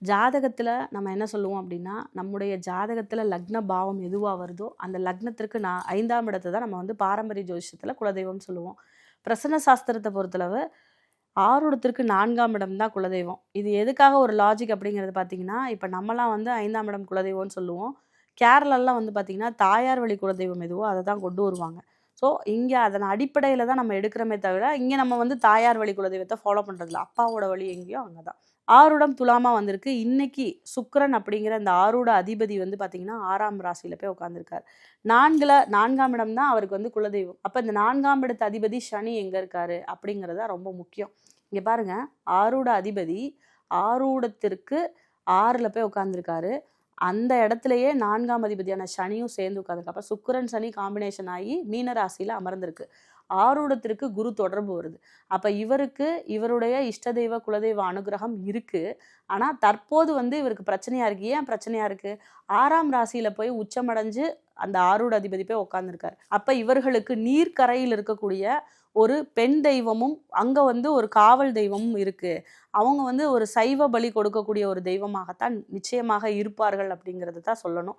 ஜாதகத்தில் நம்ம என்ன சொல்லுவோம் அப்படின்னா, நம்முடைய ஜாதகத்தில் லக்ன பாவம் எதுவாக வருதோ அந்த லக்னத்திற்கு 5ஆம் இடத்தை தான் நம்ம வந்து பாரம்பரிய ஜோதிஷத்தில் குலதெய்வம் சொல்லுவோம். பிரசன்ன சாஸ்திரத்தை பொறுத்தளவு ஆருடத்திற்கு 4ஆம் இடம் தான் குலதெய்வம். இது எதுக்காக ஒரு லாஜிக் அப்படிங்கிறது பார்த்தீங்கன்னா, இப்போ நம்மலாம் வந்து 5ஆம் இடம் குலதெய்வம்னு சொல்லுவோம். கேரளாலாம் வந்து பார்த்தீங்கன்னா, தாயார் வழி குலதெய்வம் எதுவோ அதை தான் கொண்டு வருவாங்க. ஸோ இங்கே அதன் அடிப்படையில் தான் நம்ம எடுக்கிறோமே தவிர, இங்கே நம்ம வந்து தாயார் வழி குலதெய்வத்தை ஃபாலோ பண்ணுறதில்ல. அப்பாவோட வழி எங்கேயோ அங்கே தான். ஆருடம் துலாமா வந்திருக்கு. இன்னைக்கு சுக்கிரன் அப்படிங்கிற அந்த ஆருட அதிபதி வந்து பார்த்தீங்கன்னா 6ஆம் ராசியில் போய் உட்காந்துருக்காரு. 4ஆம் இடம் தான் அவருக்கு வந்து குலதெய்வம். அப்போ இந்த 4ஆம் இடத்து அதிபதி சனி எங்கே இருக்காரு அப்படிங்கிறது தான் ரொம்ப முக்கியம். இங்கே பாருங்க, ஆருட அதிபதி ஆரூடத்திற்கு 6ல் போய் உட்காந்துருக்காரு. அந்த இடத்துலையே 4ஆம் அதிபதியான சனியும் சேர்ந்து உட்காந்துருக்கு. அப்போ சுக்கிரன் சனி காம்பினேஷன் ஆகி மீன ராசியில் அமர்ந்திருக்கு. ஆரூடத்திற்கு குரு தொடர்பு வருது. அப்போ இவருக்கு இவருடைய இஷ்ட தெய்வ குலதெய்வ அனுகிரகம் இருக்கு. ஆனால் தற்போது வந்து இவருக்கு பிரச்சனையா இருக்கு. ஏன் பிரச்சனையா இருக்கு? 6ஆம் ராசியில போய் உச்சமடைஞ்சு அந்த ஆரூட அதிபதி போய் உட்காந்துருக்காரு. அப்போ இவர்களுக்கு நீர்க்கரையில் இருக்கக்கூடிய ஒரு பெண் தெய்வமும் அங்கே வந்து ஒரு காவல் தெய்வமும் இருக்கு. அவங்க வந்து ஒரு சைவ பலி கொடுக்கக்கூடிய ஒரு தெய்வமாகத்தான் நிச்சயமாக இருப்பார்கள் அப்படிங்கிறது தான் சொல்லணும்.